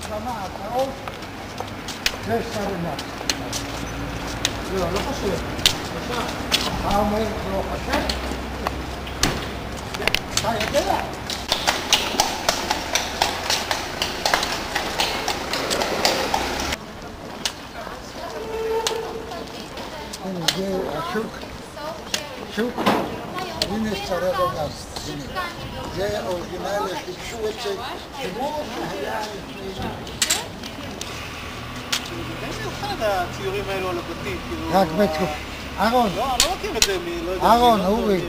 שנה הקרוב, זה סרנט. לא חושב. אתה אומר, לא חושב? אתה יודע. זה השוק, הנה שרד הגז, זה אורגינלי, חיפשו את זה, כמו שהיה לפני... במיוחד הציורים האלו על הבתים, כאילו... רק בתקופה, אהרון, לא, אני לא מכיר את זה, לא יודע... אהרון, אורי,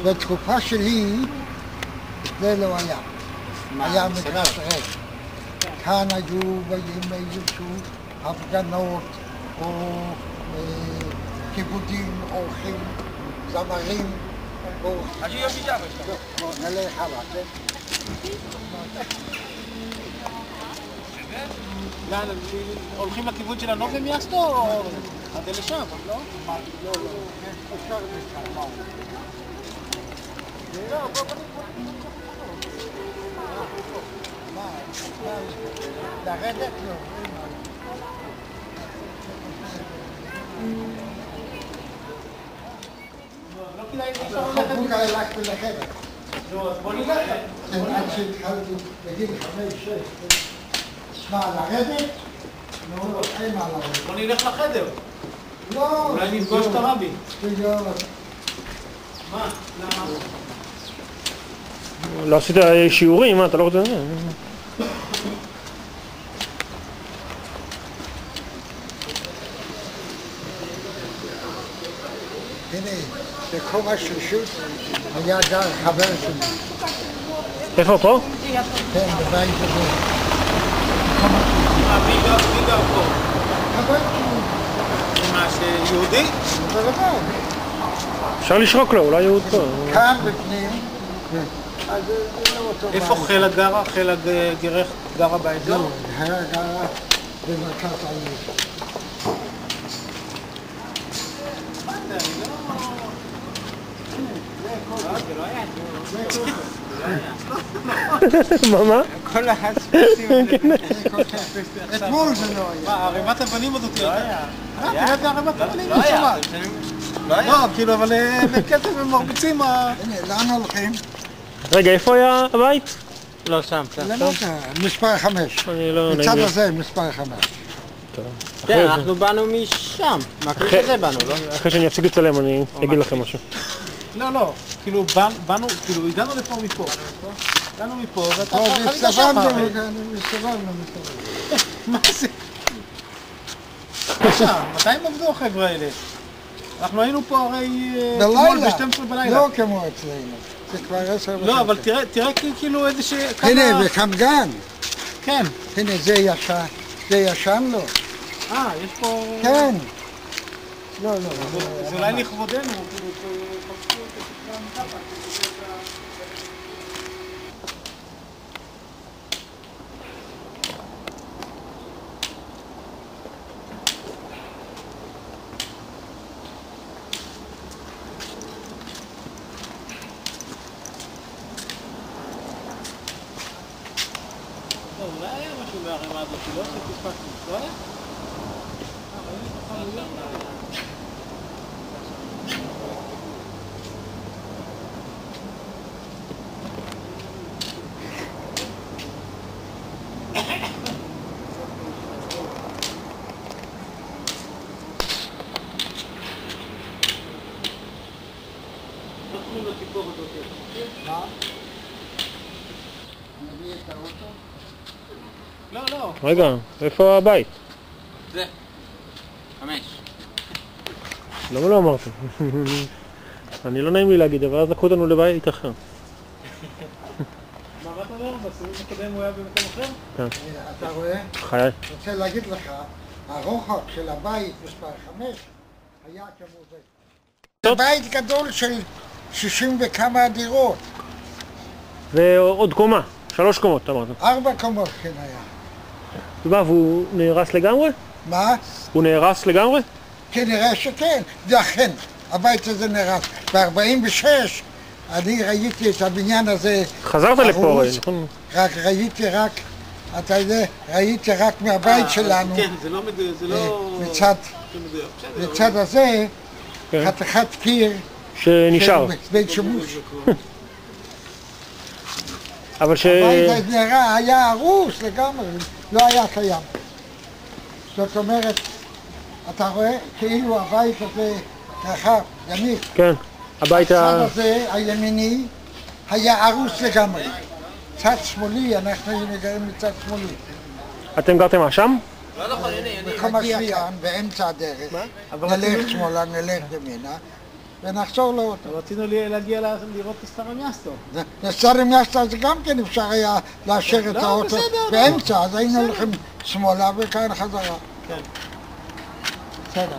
בתקופה שלי זה לא היה, היה מגרש ריק. כאן היו באים איזשהו הפגנות או כיבודים, אורחים, זמרים, או... נלך הלאה, כן? לאן, הולכים לכיוון של הנובי מיאסטו או עד אלה שם, לא? לא, אפשר לשם, מה הוא? לא, מה, לרדת לא. לא כדאי לי חבוק הלכתי לחדר. נו, אז בוא נלך. עד שהתחלתי בגיל 5-6. מה, לרדת? לא, אין מה לרדת. בוא נלך לחדר. לא. אולי נפגוש את הרבי. שטויות. מה? למה? לא עשית שיעורים, מה, אתה לא רוצה... הנה, בקומה השלישית היה גר חבר שלי. איפה, פה? כן, בבית הזה. מי גר פה? חבר שלי. מה, שיהודי? בוודאי. אפשר לשרוק לו, אולי הוא פה. כאן בפנים. אז זה לא אותו בית. איפה חילה גרה? חילה גרה באזור? לא, היה גרה במרכז העיר. מה? כל הספסים אתמול זה לא היה. מה, ערימת אבנים הזאת לא היה? תראה את ערימת אבנים בשבת. לא, כאילו, אבל בקטע הם מרביצים הנה, לאן הולכים? רגע, איפה היה הבית? לא, שם. למטה, מספר 5. אני לא... מצד הזה, מספר 5. כן, אנחנו באנו משם, מהכביש הזה באנו, לא? אחרי שאני אפסיק לצלם, אני אגיד לכם משהו. לא, כאילו, באנו, כאילו, הגענו לפה מפה. הגענו מפה, ואתה טוב, חלית שם. הסתובבנו. מה זה? עכשיו, מתי הם עבדו החבר'ה האלה? אנחנו היינו פה הרי... בלילה. ב-12 בלילה. לא כמו אצלנו. זה כבר 10 לא, אבל תראה כאילו איזה ש... הנה, וקמגן. כן. הנה, זה ישן. זה ישן לו. יש פה... כן. לא. זה אולי לכבודנו, כאילו, שפרצו את הספרה מתחת. אולי היה משהו מהרמה הזאת, לא שפספסנו, לא היה? מה? נביא את האוטו? לא. רגע, איפה הבית? זה. 5. למה לא אמרת? אני לא נעים לי להגיד, אבל אז לקחו אותנו לבית אחר. מה אתה אומר? בסיבוב הקודם הוא היה במקום אחר? כן. אתה רואה? חיי. אני רוצה להגיד לך, הרוחב של הבית מספר 5 היה כמו זה. זה בית גדול של 60 וכמה דירות. ועוד קומה, 3 קומות, אמרת. 4 קומות כן היה. ומה, והוא נהרס לגמרי? מה? הוא נהרס לגמרי? כנראה שכן, זה אכן, הבית הזה נהרס. ב-46 אני ראיתי את הבניין הזה חזרת לפה, הרוס, נכון? רק ראיתי רק אתה יודע, ראיתי רק מהבית שלנו, כן, זה לא מדויק, זה לא... מצד הזה, כן. חתיכת קיר שנשאר. בית שימוש. אבל הבית נראה, היה הרוס לגמרי, לא היה קיים. זאת אומרת, אתה רואה כאילו הבית הזה רחב, יניב. כן, הבית הצד הזה, הימיני, היה הרוס לגמרי. צד שמאלי, אנחנו היינו גרים מצד שמאלי. אתם גרתם שם? לא נכון, הנה, מקום השביען, באמצע הדרך. נלך שמאלה, נלך ימינה, ונחזור לאוטו. רצינו להגיע לראות את סטרמיאסטו. לסטרמיאסטו זה גם כן אפשר היה לאשר את האוטו באמצע, אז היינו הולכים שמאלה וכאן חזרה. כן. בסדר.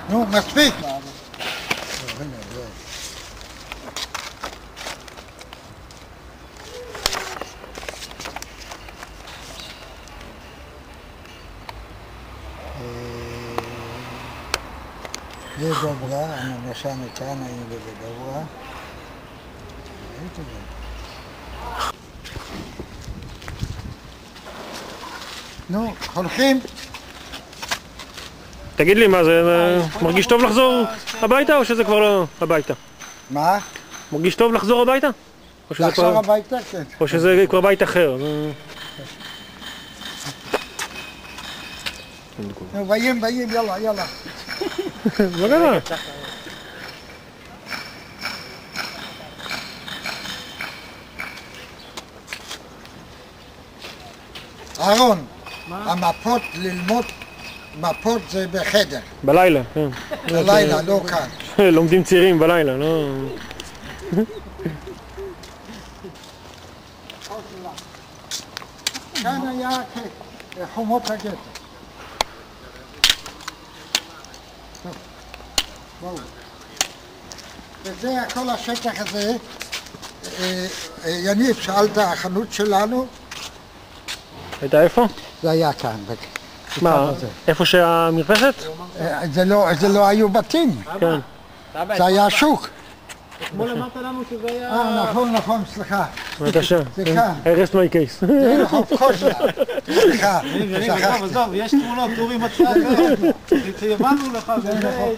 נו, מספיק. זה דוברה, אני נשאנו כאן, היינו בדוברה. ראית את זה? נו, הולכים. תגיד לי, מה זה מרגיש טוב לחזור הביתה או שזה כבר לא הביתה? מה? מרגיש טוב לחזור הביתה? לחזור הביתה, כן. או שזה כבר בית אחר? נו, באים, יאללה, יאללה. מה קרה? אהרון, המפות ללמוד מפות זה בחדר. בלילה, כן. בלילה, לא כאן. לומדים צעירים בלילה, לא... כאן היה חומות הגטו. בואו. וזה כל השטח הזה, יניב, שאלת החנות שלנו? הייתה איפה? זה היה כאן. מה? איפה שהמרפסת? זה לא היו בתים, כן. זה היה שוק. אתמול אמרת לנו שזה היה... נכון, סליחה. בבקשה. סליחה. I rest my case. זה רחוב קוז'ה. סליחה, שכחתי. עזוב, יש תמונות, אורי מצא שהבנו לך,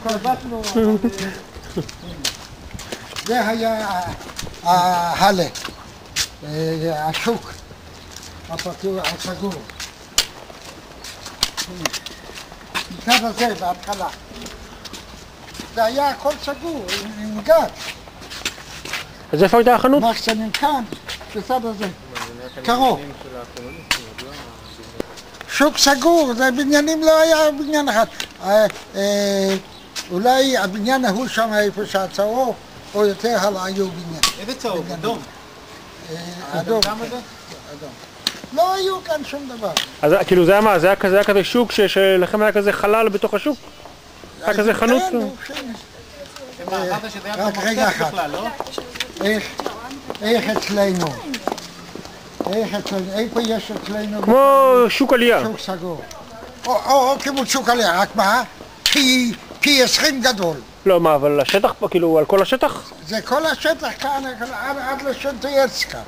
התלבטנו. זה היה ההלה, השוק הפתוח, הסגור. מצד הזה בהתחלה. זה היה הכל סגור, עם גג. אז איפה הייתה החנות? מחסנים כאן, בצד הזה, קרוב. שוק סגור, זה בניינים, לא היה בניין אחד. אולי הבניין ההוא שם איפה שהצהוב, או יותר הלאה היו בניין. איזה צהוב? אדום. אדום. כמה זה? אדום. לא היו כאן שום דבר. אז כאילו זה היה מה? זה היה כזה שוק שלכם היה כזה חלל בתוך השוק? היה כזה חנות? רק רגע אחד. איך אצלנו? איפה יש אצלנו? כמו שוק עלייה. שוק סגור. או כמו שוק עלייה, רק מה? פי 20 גדול. לא, מה, אבל השטח פה, כאילו, על כל השטח? זה כל השטח כאן, עד לשנטייצקה.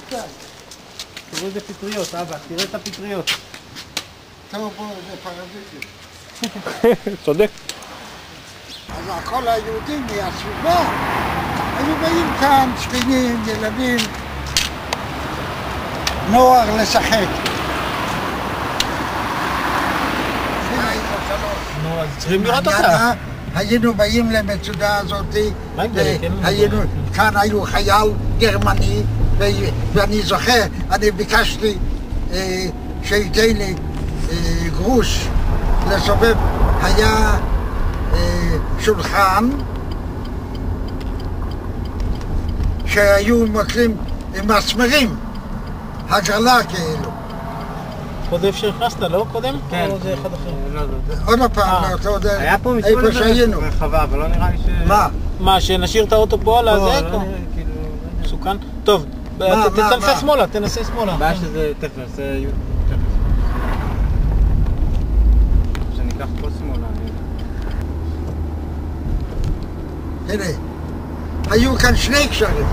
תראו איזה פטריות, אבא, תראה את הפטריות. טוב, בוא, זה פרזיטים. צודק. אז כל היהודים מהסביבה היו באים כאן, שכנים, ילדים, נוער לשחק. נו, אז צריכים לראות אותה. היינו באים למצודה הזאת, כאן היו חייל גרמני, ואני זוכר, אני ביקשתי שייתן לי גרוש לסובב, היה שולחן שהיו מקלים עם מסמרים, הגרלה כאילו. עוד איפה שהכנסת, לא קודם? כן. או זה אחד אחר? עוד הפעם, אתה יודע, היה פה איפה שהיינו. רחבה, אבל לא נראה לי ש... מה? מה, שנשאיר את האוטו פה על הזה? מסוכן? טוב, תנסה שמאלה, תנסה שמאלה. הבעיה שזה תכף, זה... שניקח פה שמאלה. הנה, היו כאן שני גשרים.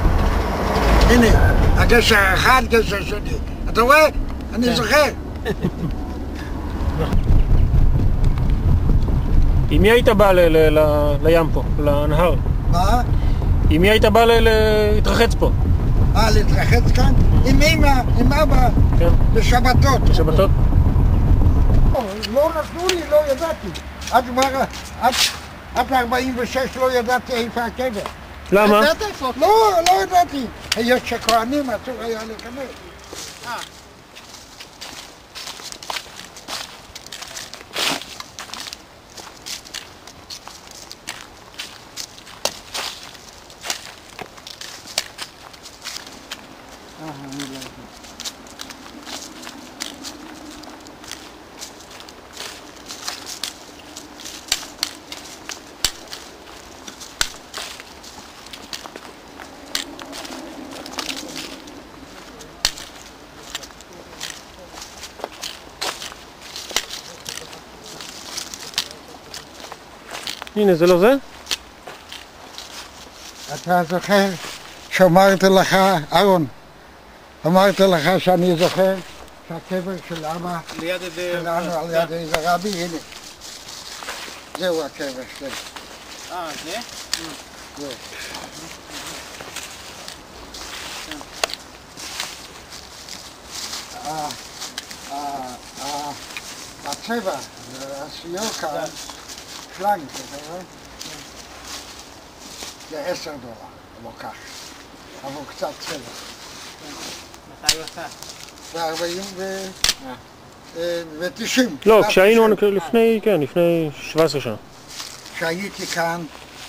הנה, הגשר האחד, גשר שני. אתה רואה? אני זוכר. עם מי היית בא לים פה, לנהר? מה? עם מי היית בא להתרחץ פה? להתרחץ כאן? עם אמא, עם אבא. כן. בשבתות. בשבתות? לא נתנו לי, לא ידעתי. עד 46 לא ידעתי איפה הקבר. למה? לא ידעתי. היות שכהנים אסור היה להיכנס. הנה, זה לא זה? אתה זוכר שאמרתי לך, אהרון, אמרתי לך שאני זוכר שהקבר של אבא שלנו על יד איזה רבי, הנה. זהו הקבר שלי. זה? זהו. הצבע, הסיור כאן, פלנק, אתה רואה? זה $10, לא כך, אבל קצת צבע. מתי הוא עשה? ב-90. לא, כשהיינו לפני 17 שנה. כשהייתי כאן,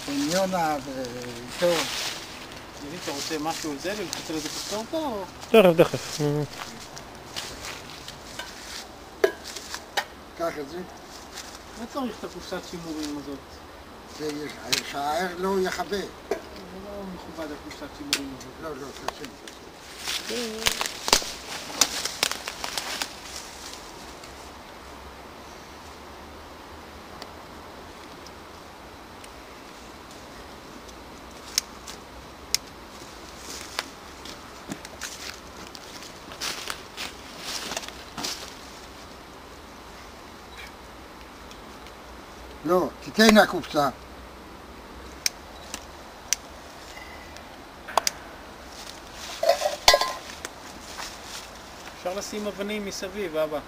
עם יונה ואיתו. אתה רוצה משהו על זה ולחצל את זה פסטור פה? תכף. קח את זה. מה צריך את הקופסת שימורים הזאת? זה שהער לא יחבא. זה לא מכובד הקופסת שימורים הזאת. לא, תשים. לא, תיתן הקופסה. אפשר לשים אבנים מסביב, אבא.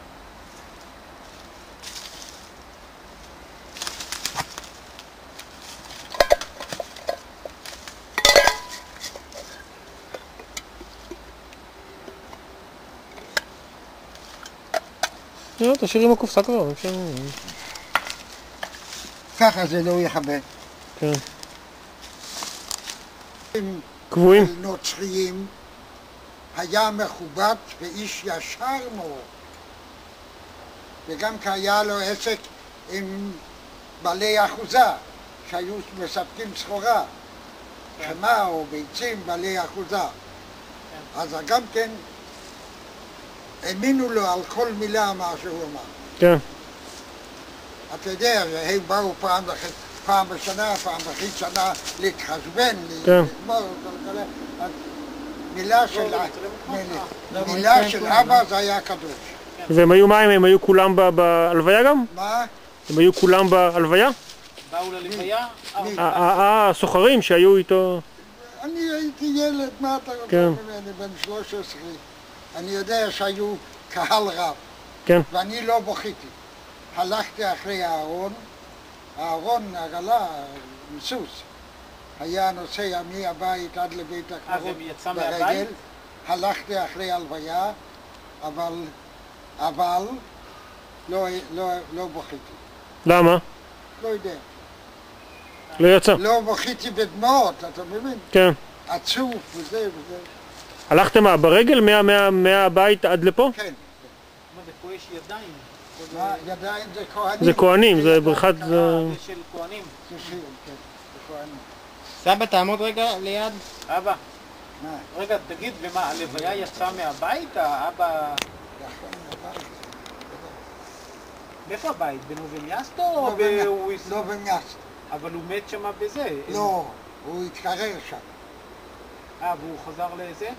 תשאיר עם הקופסה כבר. ככה זה לא יחבא. כן. קבועים? נוצריים היה מכובד ואיש ישר מאוד. וגם כי היה לו עסק עם בעלי אחוזה, שהיו מספקים סחורה, חמה או ביצים בעלי אחוזה. אז גם כן האמינו לו על כל מילה מה שהוא אמר. כן. אתה יודע, הם באו פעם בשנה, פעם בחצי שנה להתחשבן, מילה של אבא זה היה קדוש. והם היו מים? הם היו כולם בהלוויה גם? מה? הם היו כולם בהלוויה? באו ללוויה? הסוחרים שהיו איתו... אני הייתי ילד, מה אתה רוצה ממני, בן 13. אני יודע שהיו קהל רב, ואני לא בוכיתי. הלכתי אחרי אהרון עגלה, סוס, היה נוסע מהבית עד לבית הקברות ברגל, הלכתי אחרי הלוויה, אבל לא בוכיתי. למה? לא יודע. לא יצא? לא בוכיתי בדמעות, אתה מבין? כן. עצוב וזה וזה. הלכתם ברגל מהבית עד לפה? כן. מה זה, פה יש ידיים? ידיים זה כהנים. זה כהנים, זה בריכת... זה של כהנים. זה כהנים. סבא, תעמוד רגע ליד. אבא. מה? רגע, תגיד, ומה, הלוויה יצאה מהבית? האבא... מאיפה הבית? בנובניאסטו או בוויסט? לא בניאסטו. אבל הוא מת שמה בזה. לא, הוא התקרר שם. והוא חזר לזה?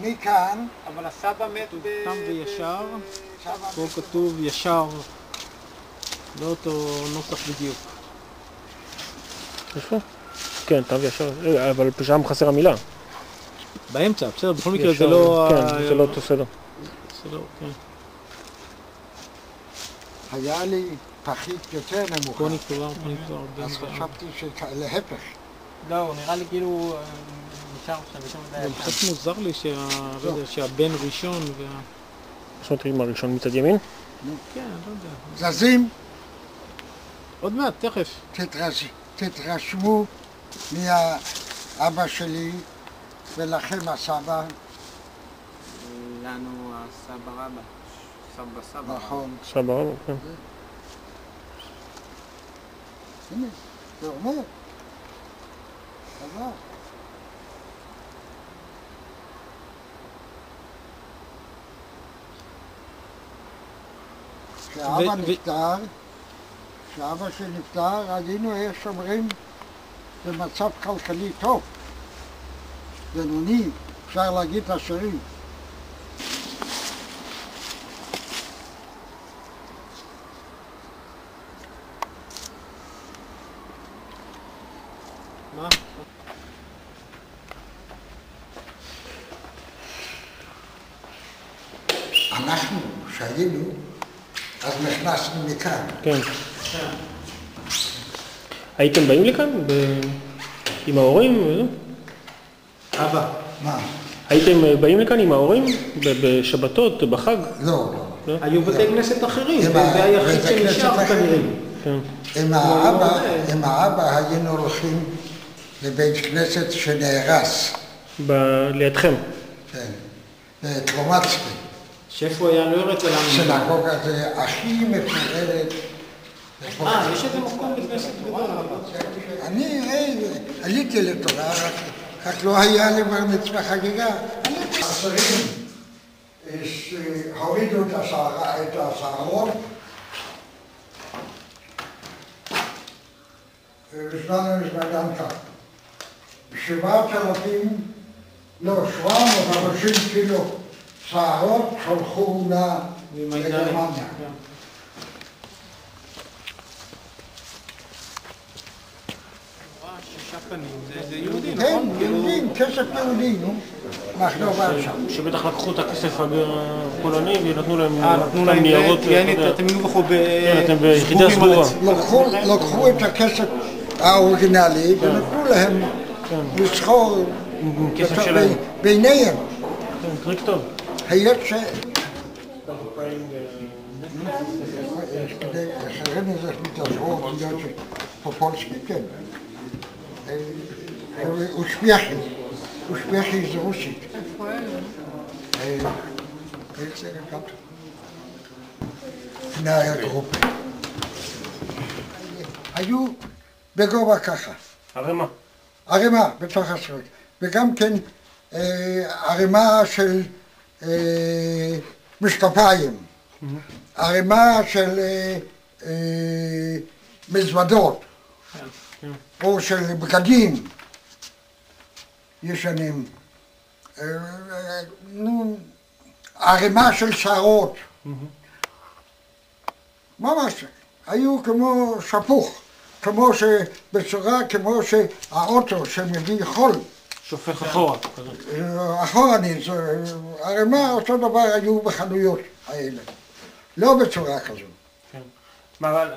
מכאן... אבל הסבא מת תם וישר, פה כתוב ישר, לא אותו נוסח בדיוק. יש פה? כן, תם וישר, אבל שם חסר המילה. באמצע, בסדר, בכל מקרה זה לא... כן, זה לא אותו סדר. בסדר, כן. היה לי פחית יותר נמוכה. פה נקרא. אז חשבתי שלהפך. לא, נראה לי כאילו... נשאר עכשיו בשום זה קצת מוזר לי שהבן ראשון יש אותי מהראשון מצד ימין? כן, לא יודע. זזים, עוד מעט, תכף. תתרשמו מהאבא שלי ולכם הסבא. לנו הסבא רבא. סבא. נכון. סבא רבא, כן. הנה, זה אומר. עבר. כשאבא שנפטר, היינו, איך אומרים, במצב כלכלי טוב, בינוני, אפשר להגיד עשירים. מה? אנחנו, שהיינו, אז נכנסנו מכאן. כן. הייתם באים לכאן? עם ההורים? אבא. מה? הייתם באים לכאן עם ההורים? בשבתות, בחג? לא. היו בתי כנסת אחרים, זה היחיד שנשאר כנראה. עם האבא היינו הולכים לבית כנסת שנהרס. לידכם? כן. טרומצקי. שאיפה הוא היה לא יורד אליו? סינגוגה זה הכי מפוארת. יש איזה מקום בכנסת גדול. אני עליתי לתורה, רק לא היה לי בר מצווה חגיגה. השרים הורידו את השערות. ושמענו גם כך. 750 קילו שערות שלחו לגרמניה. זה יהודי, כן, נכון? יהודים, כסף יהודי, נו. אנחנו ועכשיו. שבטח לקחו את הכסף הפולני ונתנו להם ניירות. אתם יהיו ביחידה סגורה. לקחו את הכסף האורגינלי ונתנו להם לסחור ביניהם. טריק טוב. היות ש... אחרים זה מתעזרו, היות שפופולסקי, כן. אושפיחי זה רוסית. איפה פנאי הגרופה. היו בגובה ככה. ערימה. ערימה בתוך הסרט. וגם כן ערימה של משקפיים. ערימה של מזוודות. או של בגדים ישנים. ערימה של שערות. ממש. היו כמו שפוך. בצורה כמו שהאוטו שמביא חול. שופך אחורה. אחורנית, ערימה אותו דבר היו בחנויות האלה. לא בצורה כזו. אבל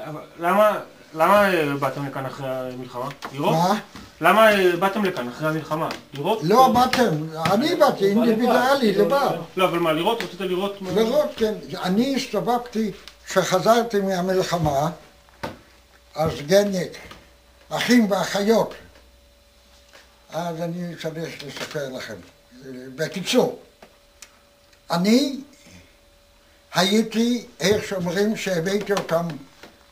למה באתם לכאן אחרי המלחמה? לראות? מה? למה באתם לכאן אחרי המלחמה? לראות? לא באתם, אני באתי אינדיבידואלי, לבד. לא, אבל מה, לראות? רצית לראות? לראות, כן. אני הסתובבתי, כשחזרתי מהמלחמה, אז גניק, אחים ואחיות. אז אני צריך לספר לכם. בקיצור, אני הייתי, איך שאומרים, שהבאתי אותם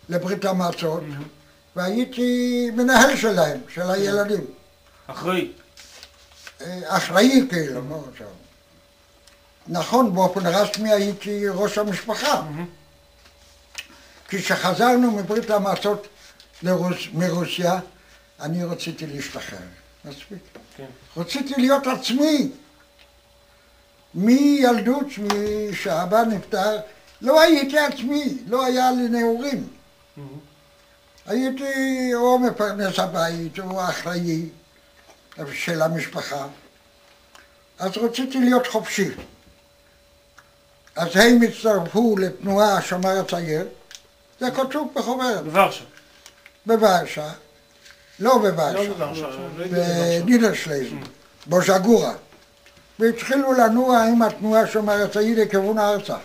לברית המועצות, והייתי מנהל שלהם, של הילדים. אחראי. אחראי כאילו, לא עכשיו. נכון, באופן רשמי הייתי ראש המשפחה. כשחזרנו מברית המועצות מרוסיה, אני רציתי להשתחרר. מספיק. כן. רציתי להיות עצמי. מילדות, כשאבא נפטר, לא הייתי עצמי, לא היה לי נעורים. הייתי או מפרנס הבית או אחראי של המשפחה. אז רציתי להיות חופשי. אז הם הצטרפו לתנועה השומר הצעיר, זה כתוב בחוברת. בוורשה. בוורשה, לא בוורשה, בנידרשלייזן, בוז'גורה. והתחילו לנוע עם התנועה השומר הצעיר לכיוון הארצה.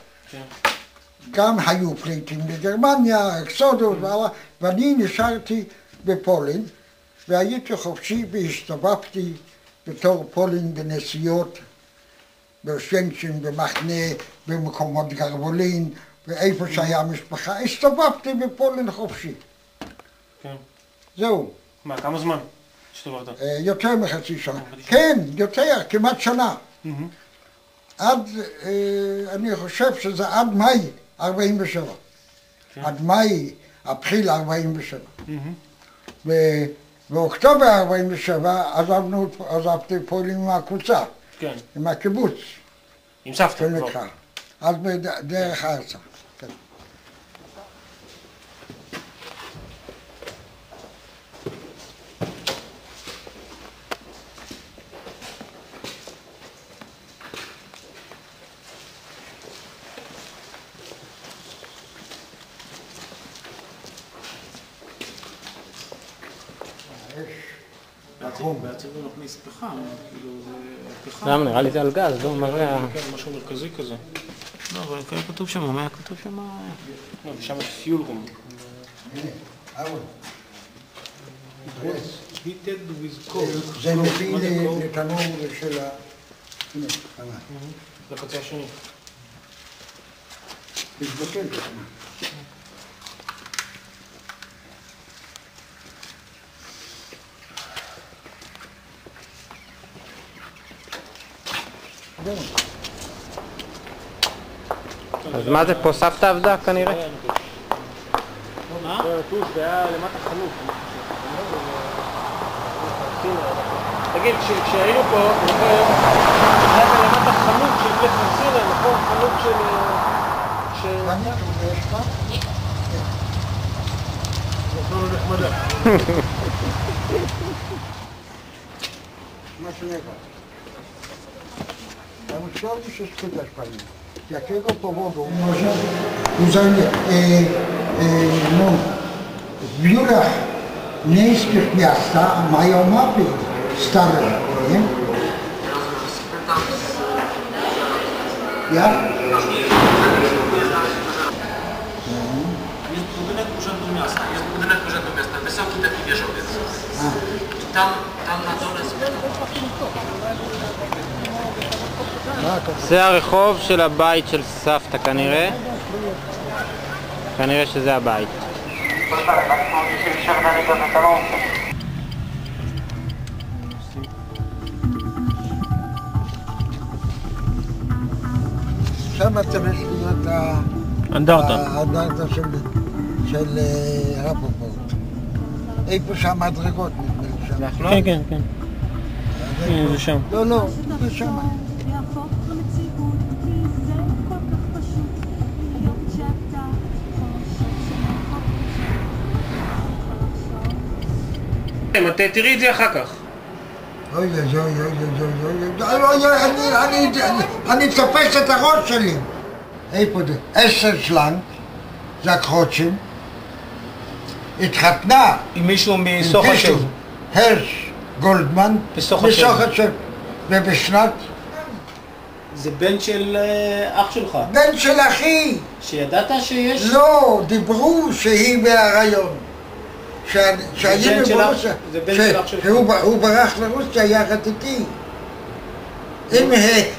גם היו פליטים בגרמניה, אקסודוס, ואני נשארתי בפולין, והייתי חופשי והסתובבתי בתור פולין בנסיעות, בשנקשן, במחנה, במקומות גרבולין, ואיפה שהיה משפחה, הסתובבתי בפולין חופשי. כן. זהו. מה, כמה זמן הסתובבת? יותר מחצי שנה. כן, יותר, כמעט שנה. עד, אני חושב שזה עד מאי 47. עד מאי, אפריל 47. באוקטובר 47 עזבתי פולין עם הקבוצה. כן. עם הקיבוץ. עם סבתא. אז בדרך הארצה. כן. בעצם לא נכניס פחם, כאילו זה פחם. למה? נראה לי זה על גז, לא? מה זה היה? כן, משהו מרכזי כזה. לא, אבל היה כתוב שם, מה היה כתוב שם? לא, ושם יש פיול רום. heated with coal. זה לפי לתנור של ה... הנה, כמה. לקצה השני. תתבטל. אז מה זה פה? סבתא עבדה כנראה? מה? זה היה למטה חנות. תגיד, כשהיינו פה, היה למטה חנות של בלי פרסינה, נכון? חנות של... ויש פה? לא נחמדה. מה שנקרא. Chciałbym się spytać Pani, z jakiego powodu może no, w biurach miejskich miasta mają mapy stare, nie? Ja? Jest budynek Urzędu Miasta, wysoki taki wieżowiec. Tam na dole זה הרחוב של הבית של סבתא כנראה. כנראה שזה הבית. שם צריך להיות האנדרטה של רפופורט. איפה שהמדרגות נדמה לי שם. כן, כן, כן. זה שם. לא, זה שם. תראי את זה אחר כך. אוי, אני תופס את הראש שלי. איפה זה? אסתר שלנק, זקחוצ'ין, התחתנה עם מישהו מסוך השם. הרש גולדמן, מסוך השם. ובשנת? זה בן של אח שלך. בן של אחי. שידעת שיש? לא, דיברו שהיא בהיריון. שהיינו ברוסיה, שהוא ברח לרוסיה יחד איתי.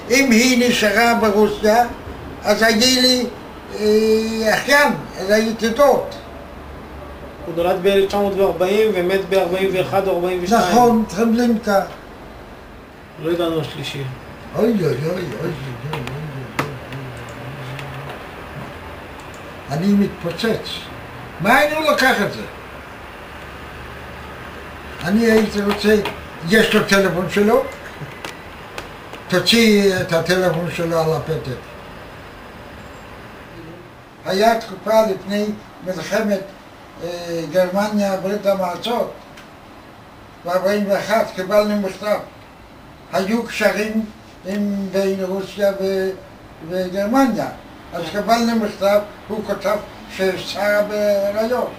אם היא נשארה ברוסיה, אז היה לי אחיין, אז הייתי דוד. הוא נולד ב-1940 ומת ב-41 או 42. נכון, טרבלינקה. לא ידענו השלישי. אוי אוי אוי אוי. אני מתפוצץ. מה אני לוקח את זה? אני הייתי רוצה, יש לו טלפון שלו, תוציא את הטלפון שלו על הפתק. היה תקופה לפני מלחמת גרמניה, ברית המועצות, ב-41 קיבלנו מכתב. היו קשרים בין רוסיה וגרמניה, אז קיבלנו מכתב, הוא כתב ששרה בהיריון.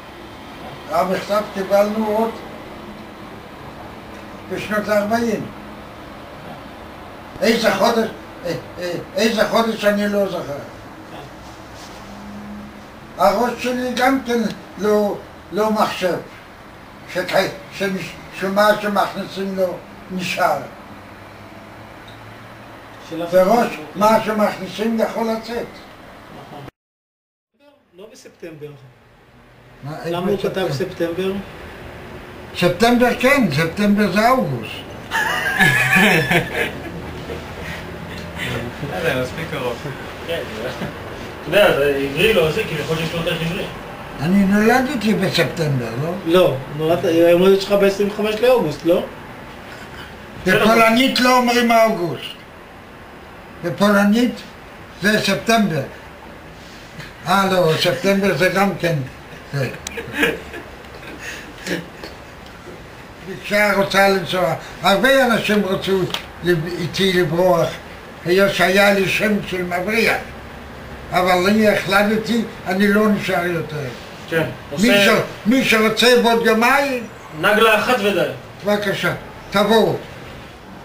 המכתב קיבלנו עוד בשנות ה-40. איזה חודש אני לא זוכר. הראש שלי גם כן לא מחשב, שמה שמכניסים לו נשאר. וראש, מה שמכניסים יכול לצאת. לא בספטמבר. למה הוא כתב ספטמבר? ספטמבר כן, ספטמבר זה אוגוסט. זה מספיק קרוב. כן, אתה יודע, זה עברי לא עושה, כי יכול שיש לו יותר עברי. אני נולדתי בספטמבר, לא? לא, היום הולדת שלך ב-25 לאוגוסט, לא? בפולנית לא אומרים אוגוסט. בפולנית זה ספטמבר. לא, ספטמבר זה גם כן. ביקשה רוצה לנסוע. הרבה אנשים רצו איתי לברוח, היות שהיה לי שם של מבריח. אבל אני החלטתי, אני לא נשאר יותר. כן. מי שרוצה בעוד יומיים... נגלה אחת ודי. בבקשה, תבואו.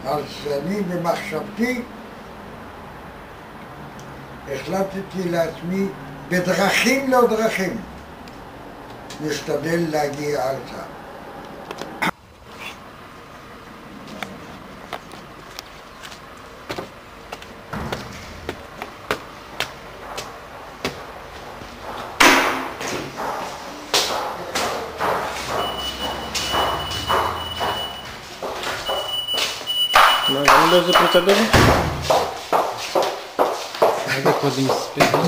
אז אני במחשבתי החלטתי לעצמי בדרכים לא דרכים להשתדל להגיע ארצה. Będzie procedery?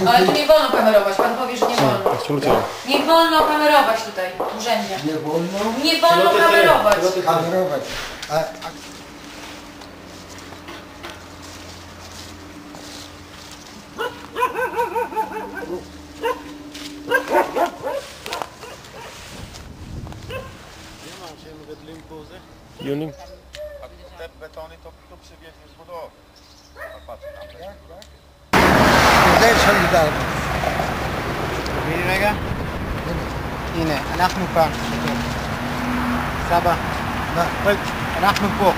Ale tu nie wolno kamerować, pan powie, że nie wolno. Nie wolno kamerować tutaj, w urzędzie. Nie wolno? Nie wolno kamerować. Kamerować. Junim? Te betony to przywieźli z budowy. Patrz tam. זה אפשר לדעת. תביאי רגע. הנה, אנחנו כאן. סבא. אנחנו פה.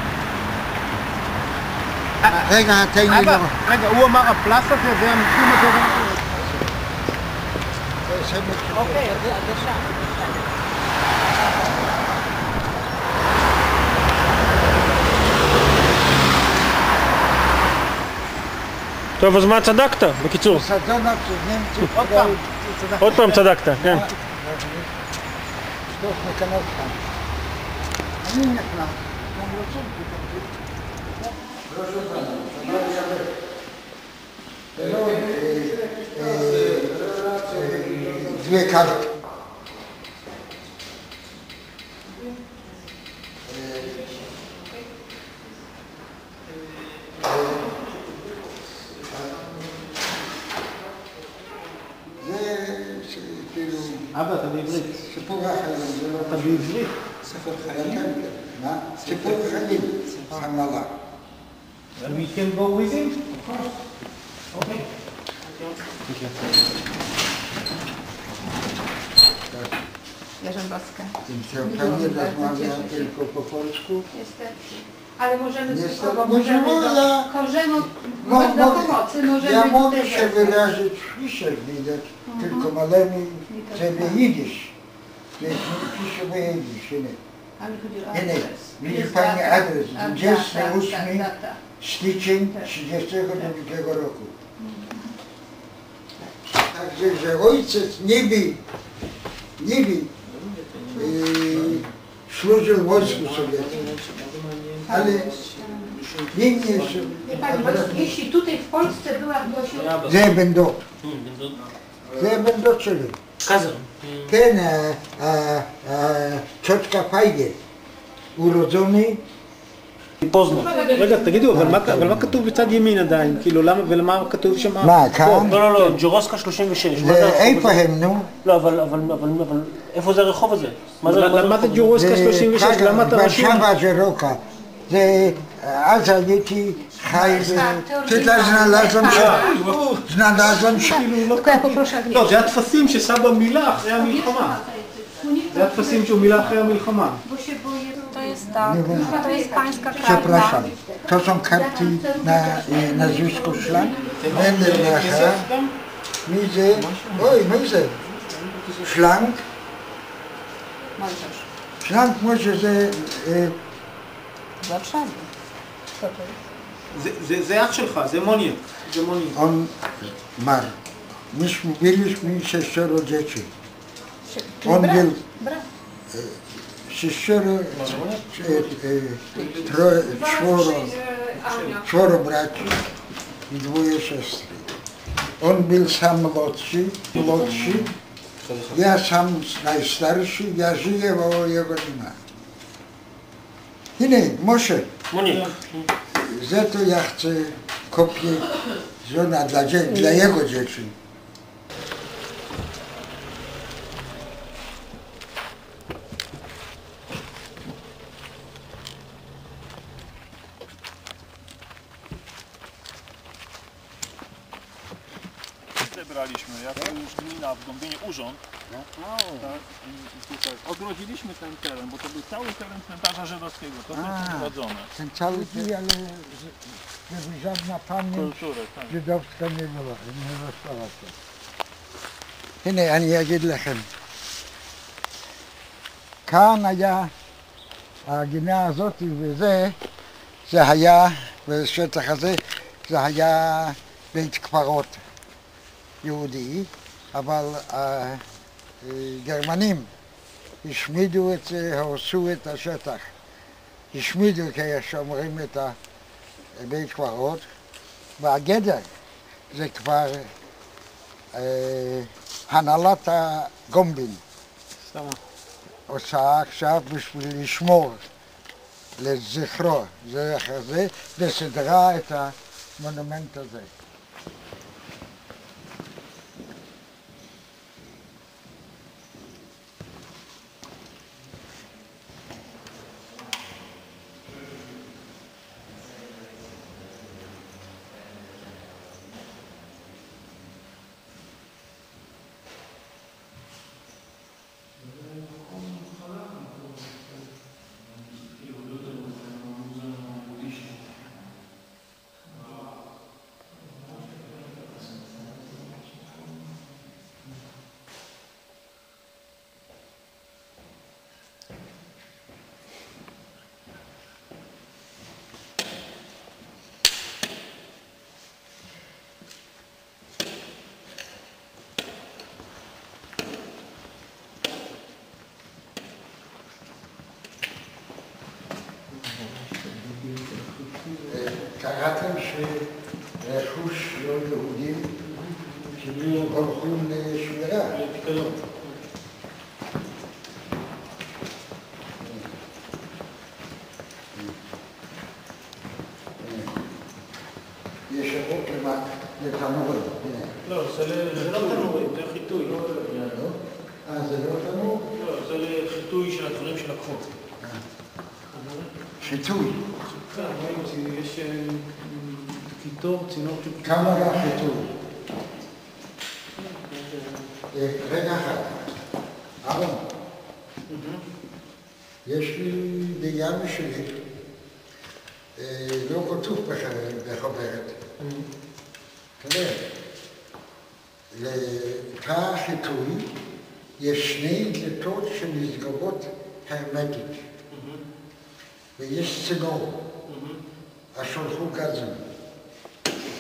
רגע, תן לי אבא, רגע, הוא אמר הפלס הזה זה המקום הזה. אוקיי, אז זה שם. טוב, אז מה צדקת? בקיצור. עוד פעם צדקת, כן. Dwie karty. אבא, אתה בעברית. סיפור החיים, זה לא... אתה בעברית. ספר חיים? מה? סיפור חיים, הנהלה. And we can go with him? Of course. Okay. Jarzębowska. Pewnie rozmawia tylko po polsku. Niestety. Ale możemy Niestety, słowo, możemy do pomocy, możemy... Ja mogę się wyrazić w pisze widać, tylko malemi sobie jidysz. Pisze bo jidysz, nie? Ale chodzi o Nie, adres. widzi pani adres, 28 data. styczeń 1932 roku. Także, że ojciec niby służył w wojsku sowieckim, ale nikt nie jeszcze... Wie pani, bo jeśli tutaj w Polsce była w Gosiu... זה בן שלי. קזר. כן, צ'וצ'קה פייגל. אורוזוני. פוזנר. רגע, תגידו, אבל מה כתוב בצד ימין עדיין? כאילו, למה, ולמה כתוב שם? מה, כאן? לא, ג'ורוסקה 36. איפה הם, נו? לא, אבל איפה זה הרחוב הזה? למה זה ג'ורוסקה 36? למה אתה רשום? ורשבה ז'רוקה. זה, אז הייתי חי znalazłem się. לא, זה הטפסים שסבא מילא אחרי המלחמה. זה הטפסים שהוא מילא אחרי המלחמה. To jest tak, to jest pańska karta. Przepraszam, to są karty na nazwisko Szlang. Będę nacha. Mizy, oj, Mizy. Szlang. Szlang może, że... זה אח שלך, זה מוני. On mar. Myśmy byliśmy 6 dzieci. On był... 6, 4 braci i 2 siostry. On był sam młodszy, ja sam najstarszy, ja żyję, bo jego nie ma. Hine, Moshe, za to ja chcę kopię żona dla jego dzieci. Zebraliśmy, jako już gmina w Dąbie urząd, tak, i tutaj ogrodziliśmy ten teren, bo to był cały teren cmentarza żydowskiego, to było ogrodzone. Ten cały ale żeby żadna pamięć żydowska nie była, nie została to. הנה, אני אגיד לכם. כאן היה, הגינה הזאת וזה, זה היה, בשטח הזה, זה היה בית קברות יהודי, אבל הגרמנים השמידו את זה, הרסו את השטח. השמידו, כשאומרים, את בית קברות, והגדר זה כבר הנהלת הגומבין. עושה עכשיו בשביל לשמור לזכרו, זה אחר זה, וסדרה את המונומנט הזה. קראתם שרכוש לא יהודים כאילו הולכים לשמירה. יש ערות לתנורים. לא, זה לא תנורים, זה חיטוי. זה לא תנור? לא, זה לחיטוי של הדברים שלקחו. חיטוי. יש קיטור, צינור של... כמה היה חיטוי? רגע אחד. ארון. יש לי דעה משלי. לא כתוב בחוברת. תראה, לתא החיטוי יש 2 דלתות שנסגרות הרמטית. ויש צינור. השולחו גזים.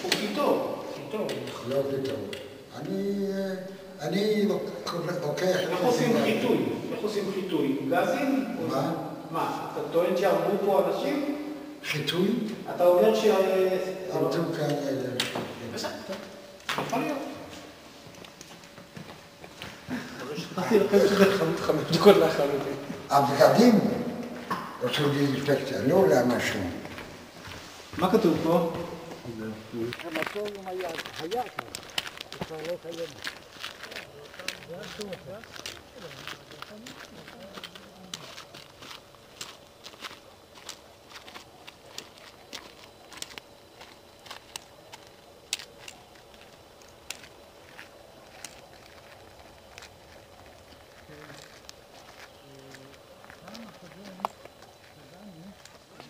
הוא קיטור. לא קיטור. אני לוקח... איך עושים חיטוי? איך עושים חיטוי? גזים? מה? מה? אתה טוען שהרגו פה אנשים? חיטוי? אתה אומר ש... עמדו כאן... בסדר, יכול להיות. חשבתי לכם שזה 5 דקות לאחר מכן. הבגדים עושים דיספקציה, לא לאנשים. מה כתוב פה? המקום היה כאן, כבר לא קיים.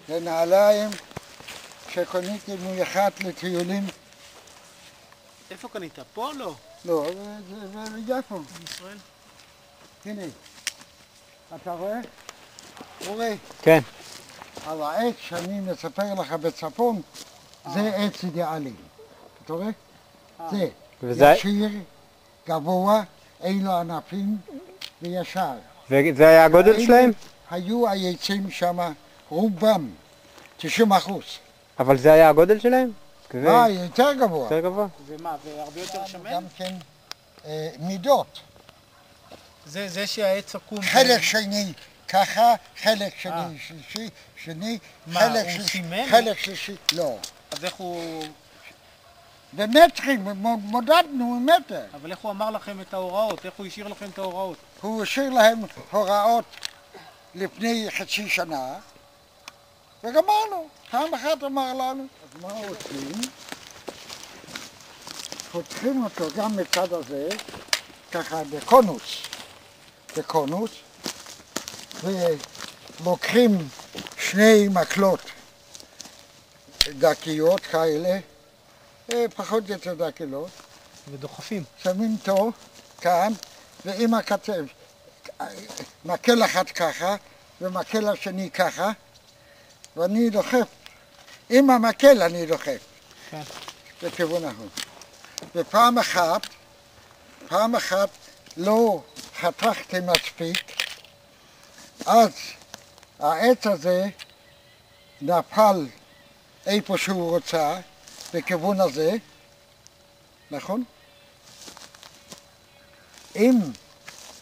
זה נעליים שקניתי מיוחד לטיולים. איפה קנית? פה לא? לא, זה ביפו. בישראל? הנה, אתה רואה? אורי, כן. על העץ שאני מספר לך בצפון, זה עץ אידיאלי. אתה רואה? זה וזה... ישיר, גבוה, אלו ענפים וישר. וזה היה הגודל שלהם? היו העצים שם, רובם, 90%. אבל זה היה הגודל שלהם? יותר גבוה. יותר גבוה? ומה, והרבה יותר שמן? גם כן מידות. זה שהעץ עקום... חלק שני ככה, חלק שני, חלק שלישי, חלק שלישי, לא. אז איך הוא... במטרים, מודדנו מטר. אבל איך הוא אמר לכם את ההוראות? איך הוא השאיר לכם את ההוראות? הוא השאיר להם הוראות לפני חצי שנה, וגמרנו. פעם אחת אמר לנו. אז מה עושים? פותחים אותו גם מצד הזה, ככה בקונוס, ולוקחים שני מקלות דקיות כאלה, פחות או יותר דקיות, ודוחפים. שמים אותו כאן, ועם הכתב, מקל אחד ככה, ומקל השני ככה, ואני דוחף. עם המקל אני דוחף. כן. בכיוון ההוא. ופעם אחת לא חתכתי מספיק, אז העץ הזה נפל איפה שהוא רוצה, בכיוון הזה, נכון? אם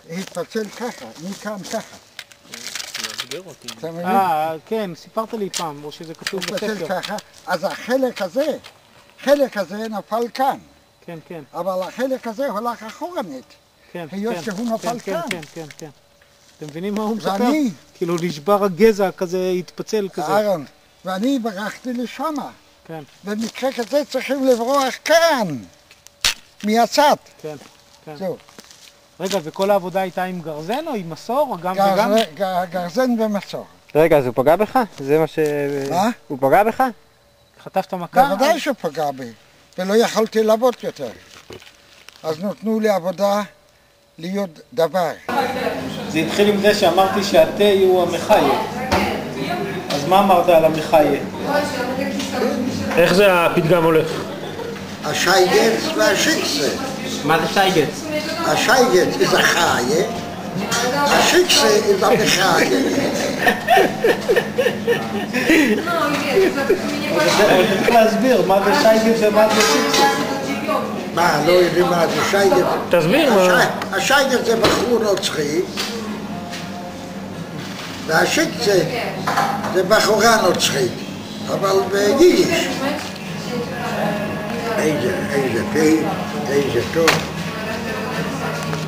התפצל ככה, מכאן ככה. אתה מבין? כן, סיפרת לי פעם, או שזה כתוב בספר. התפצל ככה, אז החלק הזה נפל כאן. כן, כן. אבל החלק הזה הולך אחורנית. כן, היות כן, שהוא נפל כן, כאן. כן, כן, כן. אתם מבינים מה הוא מספר? ואני, כאילו נשבר הגזע כזה, התפצל כזה. אהרון, ואני ברחתי לשמה. כן. במקרה כזה צריכים לברוח כאן, מהצד. כן, כן. זהו. רגע, וכל העבודה הייתה עם גרזן או עם מסור? או גם וגם? גרזן ומסור. רגע, אז הוא פגע בך? זה מה ש... מה? הוא פגע בך? חטפת מכה? בוודאי שהוא פגע בי, ולא יכולתי לעבוד יותר. אז נתנו לי עבודה להיות דבר. זה התחיל עם זה שאמרתי שהתה הוא המחיה. אז מה אמרת על המחיה? איך זה הפתגם הולך? השייגץ והשיקסה. מה זה שייגץ? השייגץ is a חיה, השיקסה is a מחיה. אבל צריך להסביר מה זה שייגץ ומה זה שיקסה. מה, לא יודעים מה זה שייגץ? תסביר מה. השייגץ זה בחור נוצרי, והשיקסה זה בחורה נוצרית, אבל ביידיש. איזה פה, איזה טוב.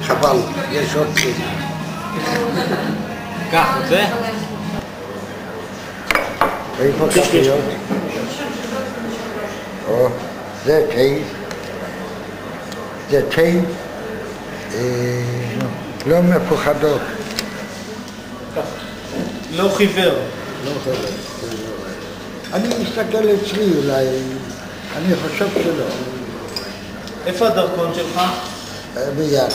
חבל, יש עוד פה. קח את זה. איפה כפיות? או, זה תה. זה תה לא מפוחדות. לא חיוור. לא חבר. אני מסתכל אצלי אולי, אני חושב שלא. איפה הדרכון שלך? ביד.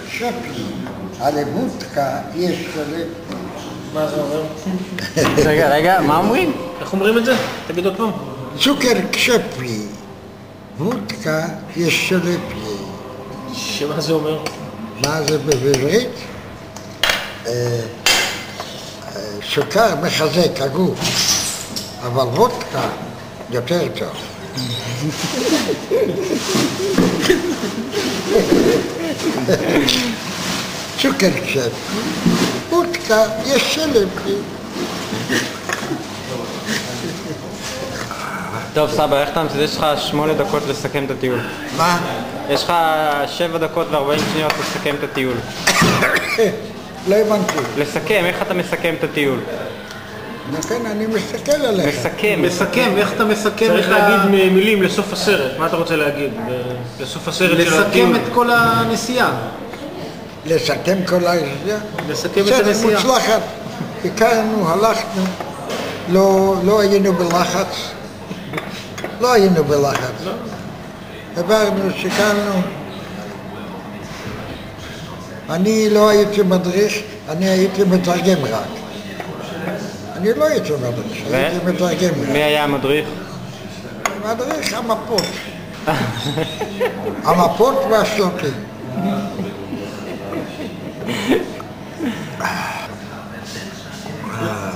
שפי, על וודקה יש שלב. מה זה אומר? רגע, מה אומרים? איך אומרים את זה? תגיד עוד פעם. צוקר קשפי, וודקה יש שלפי. שמה זה אומר? מה זה בעברית? סוכר מחזק הגוף, אבל וודקה יותר טוב. סוכר קצת, וודקה, יש שלם. טוב סבא, איך אתה מצא? יש לך 8 דקות לסכם את הטיול. מה? יש לך 7 דקות ו40 שניות לסכם את הטיול. לא הבנתי. לסכם, איך אתה מסכם את הטיול? לכן אני מסתכל עליך. מסכם, איך אתה מסכם צריך להגיד מילים לסוף הסרט, מה אתה רוצה להגיד? לסוף הסרט של הטיול. לסכם את כל הנסיעה. לסכם כל העשייה? לסכם את הנסיעה. בסדר, מוצלחת. הכרנו, הלכנו, לא היינו בלחץ. לא היינו בלחץ. עברנו, שיקרנו. אני לא הייתי מדריך, אני הייתי מתרגם רק. אני לא הייתי מדריך, הייתי מתרגם רק. מי היה המדריך? מדריך המפות. המפות והשלטים.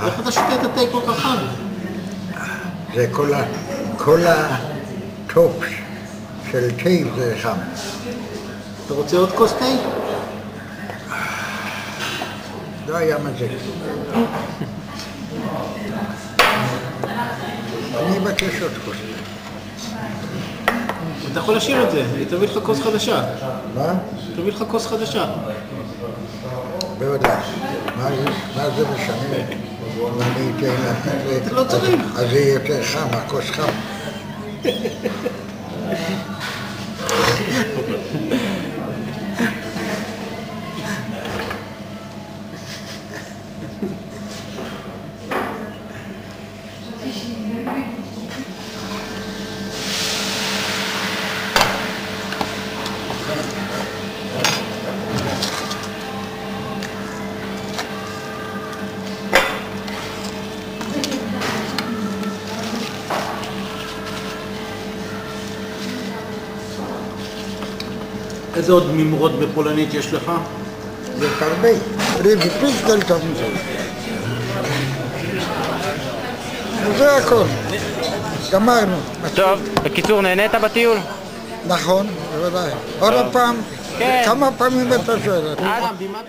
איך אתה שותה את התה כל כך חם? זה כל הטופ של תה זה חם. אתה רוצה עוד כוס תה? לא היה מזיק. אני אבקש עוד כוס. אתה יכול להשאיר את זה, היא תביא לך כוס חדשה. מה? תביא לך כוס חדשה. בוודאי. מה זה משנה? אני אתן לך את זה. אתה לא צריך. אז זה יותר חם, הכוס חם. איזה עוד מימרות בפולנית יש לך? זה הרבה. ריבי פיסטל טוב מזה. זה הכל. גמרנו. טוב, בקיצור נהנית בטיול? נכון, בוודאי. עוד פעם, כמה פעמים אתה שואל? בימה